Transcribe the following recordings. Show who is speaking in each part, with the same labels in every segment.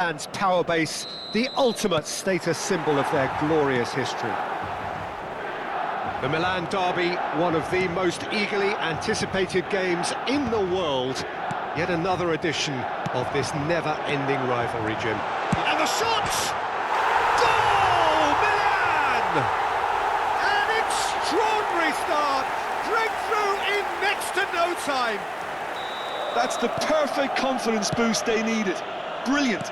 Speaker 1: Milan's power base, the ultimate status symbol of their glorious history. The Milan derby, one of the most eagerly anticipated games in the world. Yet another edition of this never-ending rivalry, Jim. And the shot! Goal! Milan! An extraordinary start! Breakthrough in next to no time!
Speaker 2: That's the perfect confidence boost they needed. Brilliant.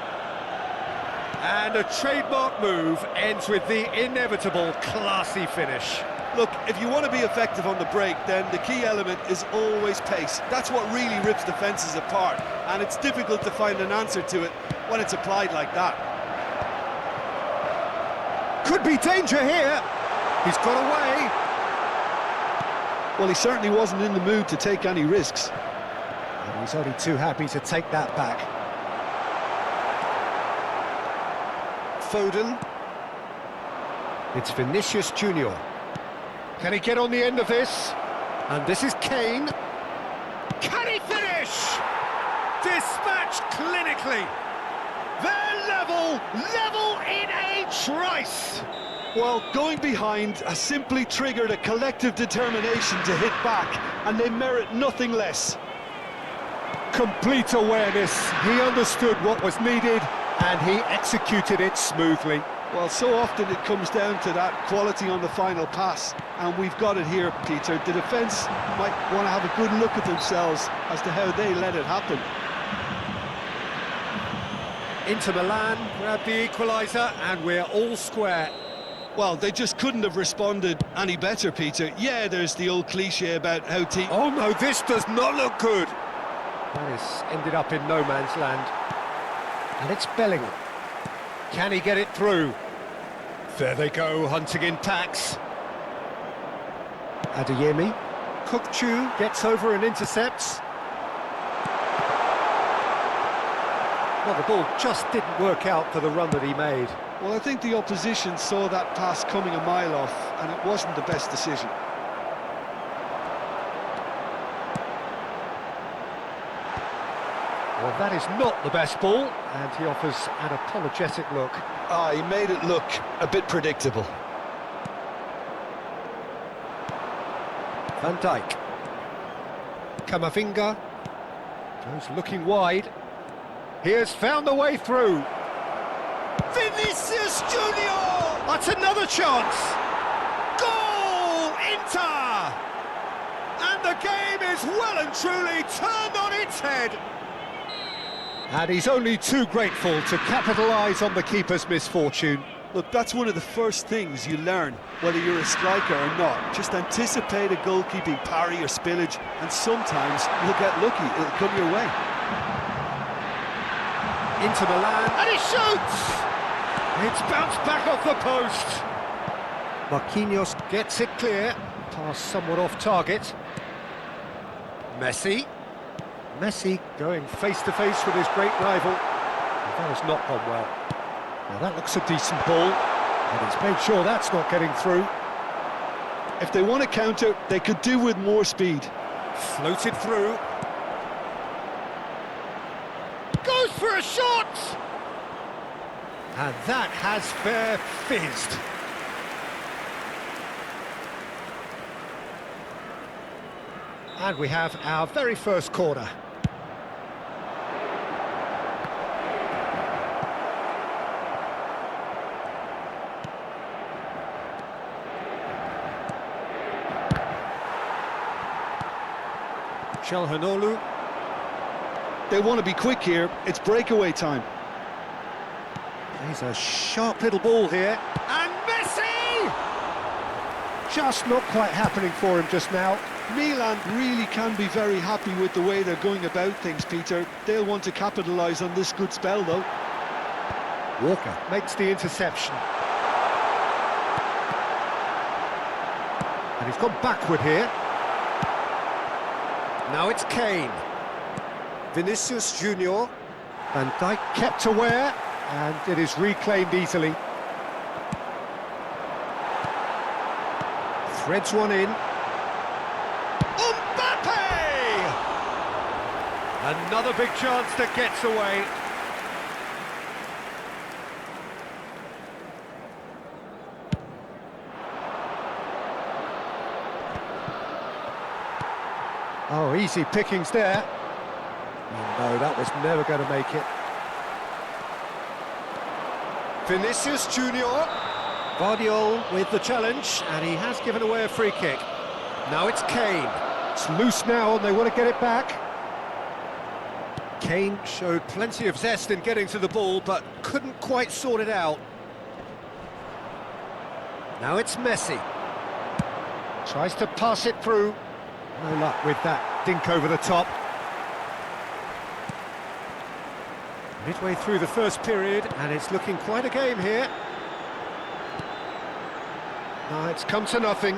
Speaker 1: And a trademark move ends with the inevitable classy finish.
Speaker 2: Look, if you want to be effective on the break, then the key element is always pace. That's what really rips defences apart, and it's difficult to find an answer to it when it's applied like that.
Speaker 1: Could be danger here. He's got away.
Speaker 2: Well, he certainly wasn't in the mood to take any risks.
Speaker 1: And he's only too happy to take that back. Foden. It's Vinicius Junior. Can he get on the end of this? And this is Kane. Can he finish? Dispatched clinically. They're level in a trice.
Speaker 2: Well, going behind has simply triggered a collective determination to hit back, and they merit nothing less.
Speaker 1: Complete awareness. He understood what was needed, and he executed it smoothly.
Speaker 2: Well, so often it comes down to that quality on the final pass, and we've got it here, Peter. The defence might want to have a good look at themselves as to how they let it happen.
Speaker 1: Inter Milan grab the equaliser, and we're all square.
Speaker 2: Well, they just couldn't have responded any better, Peter. Yeah, there's the old cliche about how teams...
Speaker 1: Oh no, this does not look good. That has ended up in no man's land. And it's Bellingham. Can he get it through? There they go, hunting in packs. Adeyemi. Kukçu gets over and intercepts. Well, the ball just didn't work out for the run that he made.
Speaker 2: Well, I think the opposition saw that pass coming a mile off, and it wasn't the best decision.
Speaker 1: Well, that is not the best ball, and he offers an apologetic look.
Speaker 2: He made it look a bit predictable.
Speaker 1: Van Dijk. Camavinga goes looking wide. He has found the way through. Vinicius Junior! That's another chance! Goal, Inter! And the game is well and truly turned on its head. And he's only too grateful to capitalise on the keeper's misfortune.
Speaker 2: Look, that's one of the first things you learn, whether you're a striker or not. Just anticipate a goalkeeping parry or spillage, and sometimes you'll get lucky, it'll come your way.
Speaker 1: Into Milan, and he shoots! It's bounced back off the post. Marquinhos gets it clear, pass somewhat off target. Messi going face-to-face with his great rival. That has not gone well. Now that looks a decent ball, and he's made sure that's not getting through.
Speaker 2: If they want to counter, they could do with more speed.
Speaker 1: Floated through. Goes for a shot! And that has fair fizzed. And we have our very first corner. Çalhanoğlu.
Speaker 2: They want to be quick here, it's breakaway time.
Speaker 1: He's a sharp little ball here. And Messi! Just not quite happening for him just now.
Speaker 2: Milan really can be very happy with the way they're going about things, Peter. They'll want to capitalise on this good spell, though.
Speaker 1: Walker makes the interception. And he's gone backward here. Now it's Kane. Vinicius Junior. Van Dijk kept aware, and it is reclaimed easily. Threads one in. Another big chance that gets away. Oh, easy pickings there. Oh, no, that was never going to make it. Vinicius Junior. Guardiola with the challenge, and he has given away a free kick. Now it's Kane. It's loose now, and they want to get it back. Kane showed plenty of zest in getting to the ball, but couldn't quite sort it out. Now it's Messi. Tries to pass it through. No luck with that dink over the top. Midway through the first period, and it's looking quite a game here. No, it's come to nothing.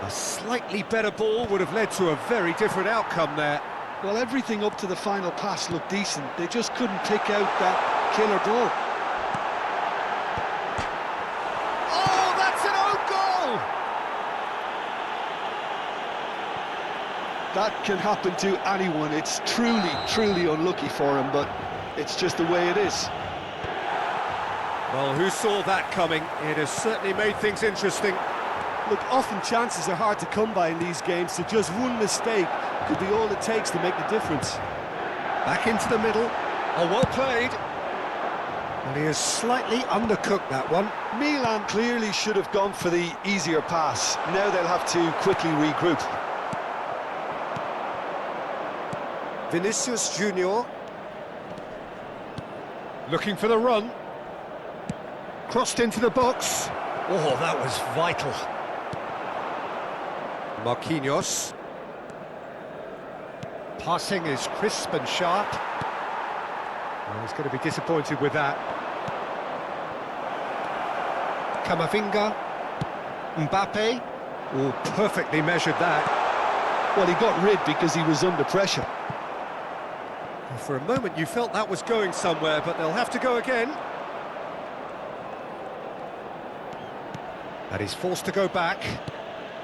Speaker 1: A slightly better ball would have led to a very different outcome there.
Speaker 2: Well, everything up to the final pass looked decent. They just couldn't pick out that killer ball.
Speaker 1: Oh, that's an own goal!
Speaker 2: That can happen to anyone. It's truly, truly unlucky for him, but it's just the way it is.
Speaker 1: Well, who saw that coming? It has certainly made things interesting.
Speaker 2: Look, often chances are hard to come by in these games, so just one mistake could be all it takes to make the difference.
Speaker 1: Back into the middle. Oh, well played. And he has slightly undercooked that one.
Speaker 2: Milan clearly should have gone for the easier pass. Now they'll have to quickly regroup.
Speaker 1: Vinicius Junior. Looking for the run. Crossed into the box. Oh, that was vital. Marquinhos. Passing is crisp and sharp. Oh, he's going to be disappointed with that. Camavinga. Mbappe. Oh, perfectly measured that.
Speaker 2: Well, he got rid because he was under pressure.
Speaker 1: For a moment you felt that was going somewhere, but they'll have to go again. And he's forced to go back,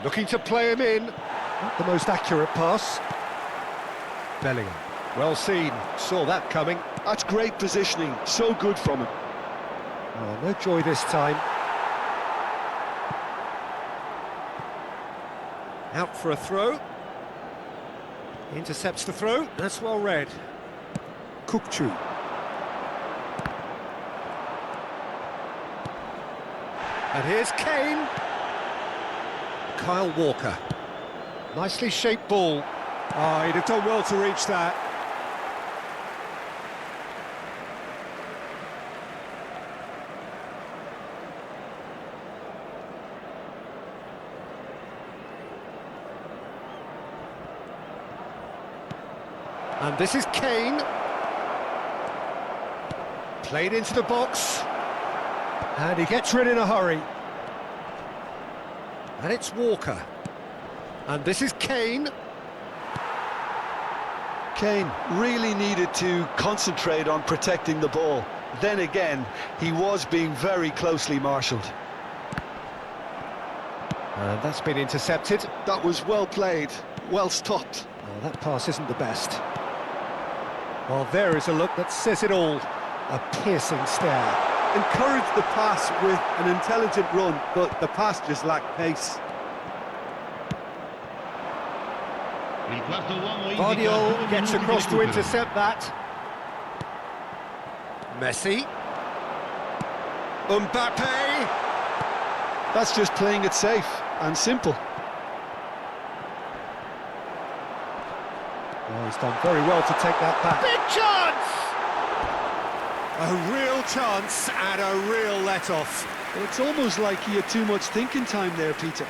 Speaker 1: looking to play him in. Not the most accurate pass. Bellingham, well seen, saw that coming.
Speaker 2: That's great positioning, so good from him.
Speaker 1: Oh, no joy this time. Out for a throw. Intercepts the throw, that's well read. Kukçu. And here's Kane. Kyle Walker. Nicely shaped ball. Oh, he'd have done well to reach that. And this is Kane. Played into the box. And he gets rid in a hurry. And it's Walker. And this is Kane.
Speaker 2: Kane really needed to concentrate on protecting the ball. Then again, he was being very closely marshalled.
Speaker 1: And that's been intercepted.
Speaker 2: That was well played, well stopped.
Speaker 1: Well, that pass isn't the best. Well, there is a look that says it all. A piercing stare.
Speaker 2: Encouraged the pass with an intelligent run, but the pass just lacked pace.
Speaker 1: Guardiola gets across to intercept that. Messi. Mbappe.
Speaker 2: That's just playing it safe and simple.
Speaker 1: Oh, he's done very well to take that back. Big chance! A real chance and a real let-off.
Speaker 2: Well, it's almost like he had too much thinking time there, Peter.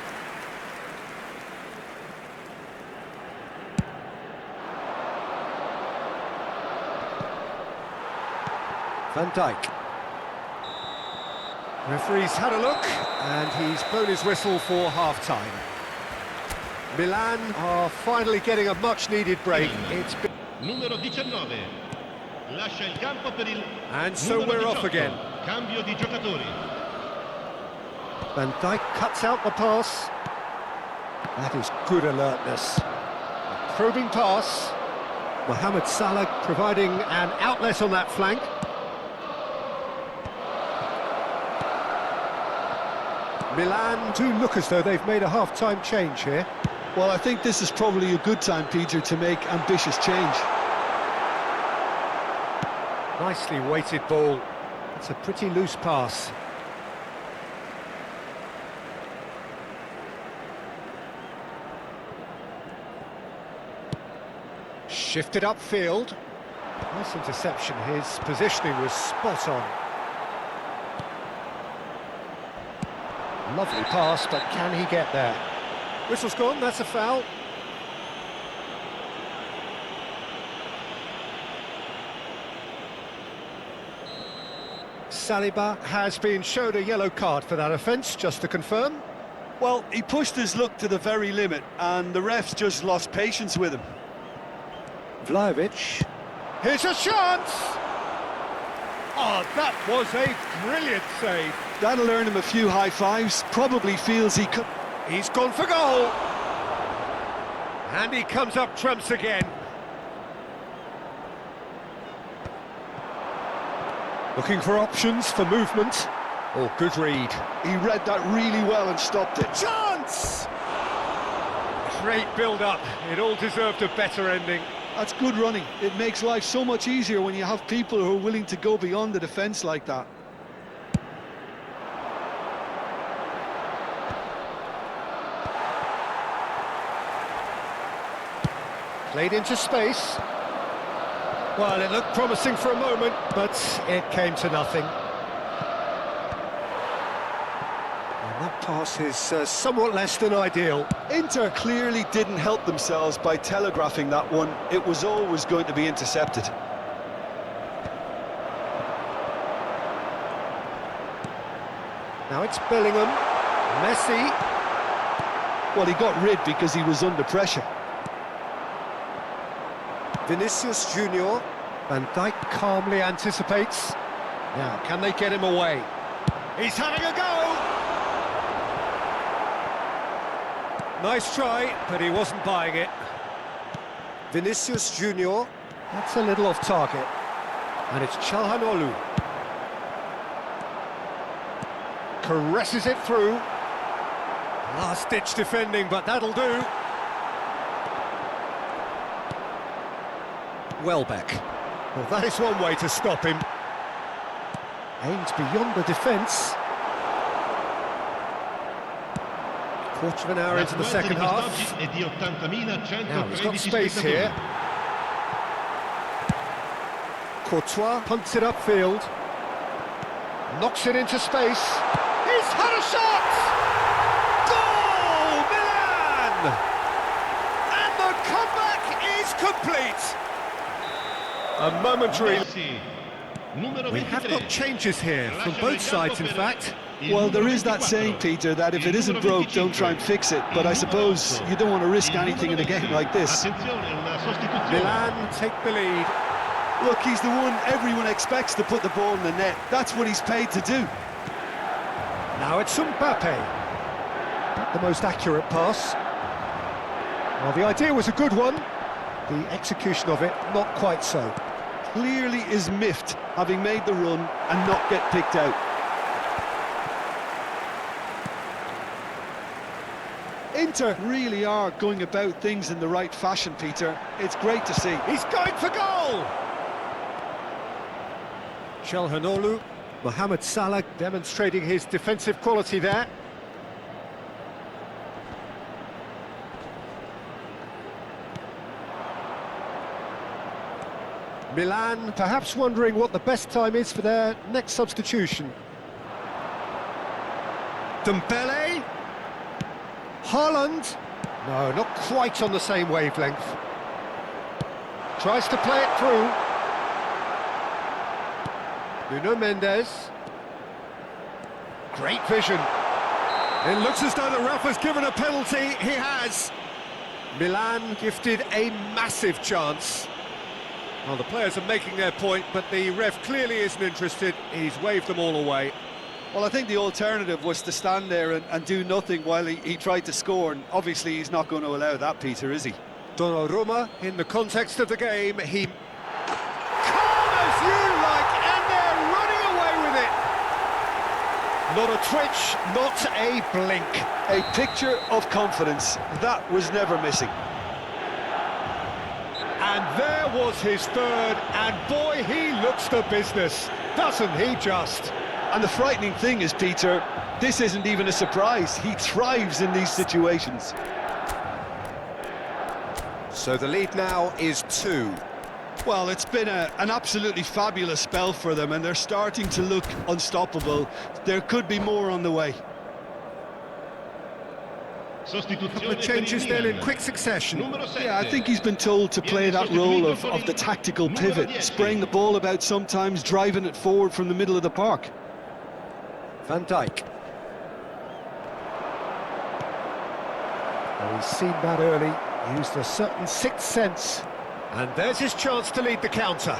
Speaker 1: Van Dijk. Referee's had a look, and he's blown his whistle for half-time. Milan are finally getting a much-needed break. It's been...
Speaker 3: Numero 19. Lascia il campo per il
Speaker 1: And so we're off again.
Speaker 3: Cambio di giocatori.
Speaker 1: Van Dijk cuts out the pass. That is good alertness. A probing pass. Mohamed Salah providing an outlet on that flank. Milan do look as though they've made a half-time change here.
Speaker 2: Well, I think this is probably a good time, Peter, to make ambitious change.
Speaker 1: Nicely weighted ball. It's a pretty loose pass. Shifted upfield. Nice interception. His positioning was spot on. Lovely pass, but can he get there? Whistle's gone, that's a foul. Saliba has been showed a yellow card for that offence, just to confirm.
Speaker 2: Well, he pushed his luck to the very limit, and the refs just lost patience with him.
Speaker 1: Vlahovic. Here's a chance! Oh, that was a brilliant save.
Speaker 2: That'll earn him a few high fives. Probably feels he could.
Speaker 1: He's gone for goal. And he comes up trumps again. Looking for options for movement. Oh, good read.
Speaker 2: He read that really well and stopped it.
Speaker 1: Chance! Great build-up. It all deserved a better ending.
Speaker 2: That's good running. It makes life so much easier when you have people who are willing to go beyond the defence like that.
Speaker 1: Played into space. Well, it looked promising for a moment, but it came to nothing. And that pass is somewhat less than ideal.
Speaker 2: Inter clearly didn't help themselves by telegraphing that one. It was always going to be intercepted.
Speaker 1: Now it's Bellingham. Messi.
Speaker 2: Well, he got rid because he was under pressure.
Speaker 1: Vinicius Junior. Van Dijk calmly anticipates. Now, can they get him away? He's having a go! Nice try, but he wasn't buying it. Vinicius Junior. That's a little off target. And it's Çalhanoğlu. Caresses it through. Last-ditch defending, but that'll do. Welbeck. Well, that is one way to stop him. Aims beyond the defence. Quarter of an hour into the second half. Now he's got space here. Courtois punts it upfield. Knocks it into space. He's had a shot! Goal! Milan! And the comeback is complete! A momentary... We have got changes here, from both sides in fact.
Speaker 2: Well, there is that saying, Peter, that if it isn't broke, don't try and fix it. But I suppose you don't want to risk anything in a game like this.
Speaker 1: Milan take the lead.
Speaker 2: Look, he's the one everyone expects to put the ball in the net. That's what he's paid to do.
Speaker 1: Now it's Mbappe. Not the most accurate pass. Well, the idea was a good one. The execution of it, not quite so.
Speaker 2: Clearly is miffed, having made the run and not get picked out. Inter really are going about things in the right fashion, Peter. It's great to see.
Speaker 1: He's going for goal! Çalhanoğlu, Mohamed Salah demonstrating his defensive quality there. Milan perhaps wondering what the best time is for their next substitution. Dembele. Haaland. No, not quite on the same wavelength. Tries to play it through. Nuno Mendes. Great vision. It looks as though the ref has given a penalty. He has. Milan gifted a massive chance. Well, the players are making their point, but the ref clearly isn't interested. He's waved them all away.
Speaker 2: Well, I think the alternative was to stand there and do nothing while he tried to score, and obviously he's not going to allow that, Peter, is he?
Speaker 1: Donnarumma, in the context of the game, he... Calm as you like, and they're running away with it! Not a twitch, not a blink.
Speaker 2: A picture of confidence. That was never missing.
Speaker 1: And there was his third, and boy, he looks the business, doesn't he just?
Speaker 2: And the frightening thing is, Peter, this isn't even a surprise. He thrives in these situations.
Speaker 1: So the lead now is 2.
Speaker 2: Well, it's been an absolutely fabulous spell for them, and they're starting to look unstoppable. There could be more on the way.
Speaker 1: Couple of changes then in quick succession.
Speaker 2: Yeah, I think he's been told to play that role of the tactical pivot, spraying the ball about sometimes, driving it forward from the middle of the park.
Speaker 1: Van Dijk. Well, he's seen that early, used a certain sixth sense. And there's his chance to lead the counter.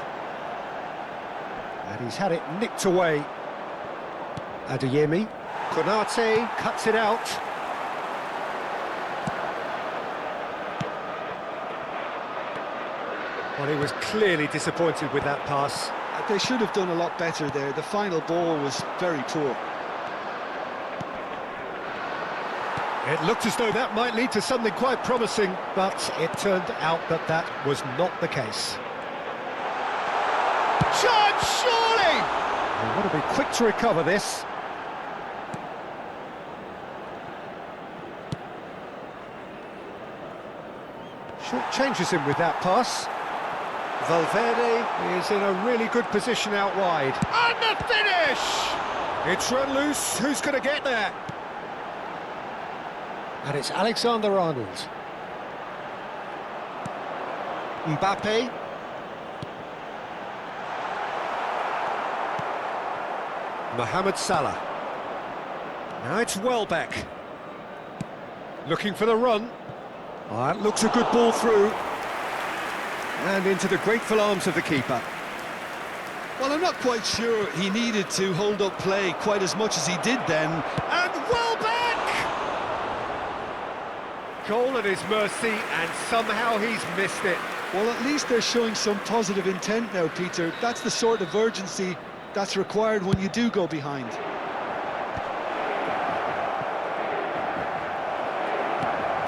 Speaker 1: And he's had it nicked away. Adeyemi. Konate cuts it out. Well, he was clearly disappointed with that pass.
Speaker 2: They should have done a lot better there. The final ball was very poor.
Speaker 1: It looked as though that might lead to something quite promising, but it turned out that that was not the case. Chance, surely! They want to be quick to recover this. Short changes him with that pass. Valverde is in a really good position out wide. And the finish! It's run loose. Who's going to get there? And it's Alexander-Arnold. Mbappe. Mohamed Salah. Now it's Welbeck. Looking for the run. Oh, that looks a good ball through. And into the grateful arms of the keeper.
Speaker 2: Well, I'm not quite sure he needed to hold up play quite as much as he did then.
Speaker 1: And Welbeck! Goal at his mercy, and somehow he's missed it.
Speaker 2: Well, at least they're showing some positive intent now, Peter. That's the sort of urgency that's required when you do go behind.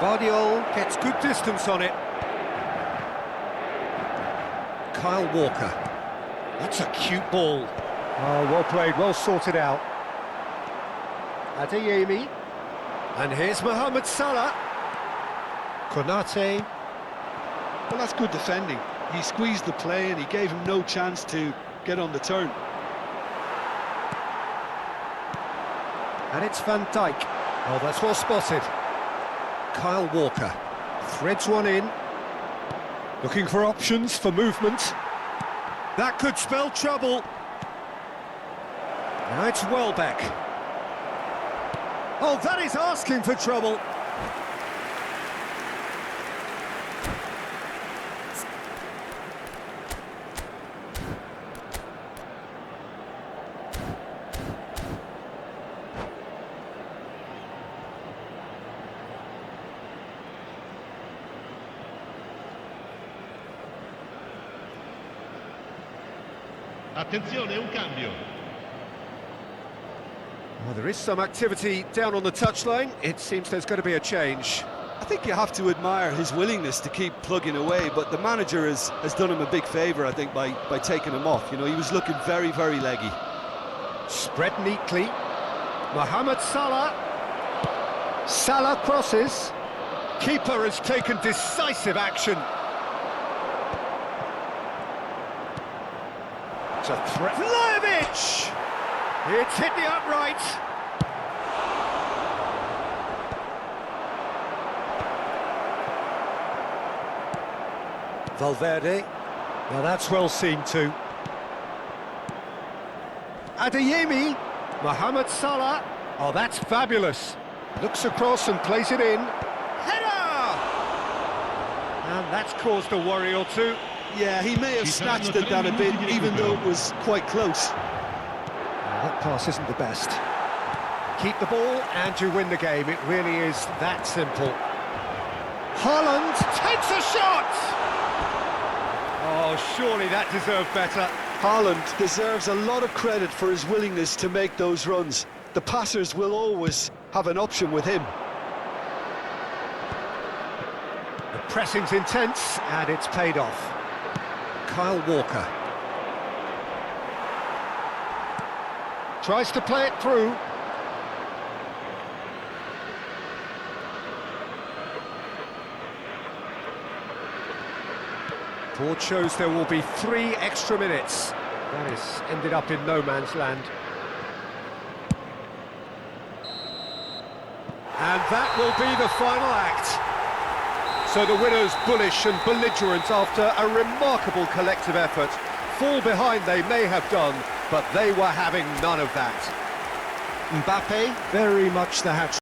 Speaker 1: Guardiola gets good distance on it. Kyle Walker. That's a cute ball. Oh, well played, well sorted out. Adeyemi. And here's Mohamed Salah. Konate.
Speaker 2: Well, that's good defending. He squeezed the play and he gave him no chance to get on the turn.
Speaker 1: And it's Van Dijk. Oh, that's well spotted. Kyle Walker threads one in. Looking for options for movement. That could spell trouble. Now it's Welbeck. Oh, that is asking for trouble.
Speaker 3: Attenzione, un cambio.
Speaker 1: Well, there is some activity down on the touchline. It seems there's going to be a change.
Speaker 2: I think you have to admire his willingness to keep plugging away, but the manager has done him a big favour, I think, by taking him off. You know, he was looking very, very leggy.
Speaker 1: Spread neatly. Mohamed Salah. Salah crosses. Keeper has taken decisive action. It's a threat. Vlahovic! It's hit the upright. Valverde. Now that's well seen too. Adeyemi. Mohamed Salah. Oh, that's fabulous. Looks across and plays it in. Header! And that's caused a worry or two.
Speaker 2: Yeah, he may have snatched at that a bit, even though it was quite close.
Speaker 1: That pass isn't the best. Keep the ball and you win the game. It really is that simple. Haaland takes a shot! Oh, surely that deserved better.
Speaker 2: Haaland deserves a lot of credit for his willingness to make those runs. the passers will always have an option with him.
Speaker 1: The pressing's intense, and it's paid off. Kyle Walker. Tries to play it through. Board shows there will be 3 extra minutes. That has ended up in no man's land. And that will be the final act. So the winners bullish and belligerent after a remarkable collective effort. Fall behind they may have done, but they were having none of that. Mbappe, very much the hat-trick.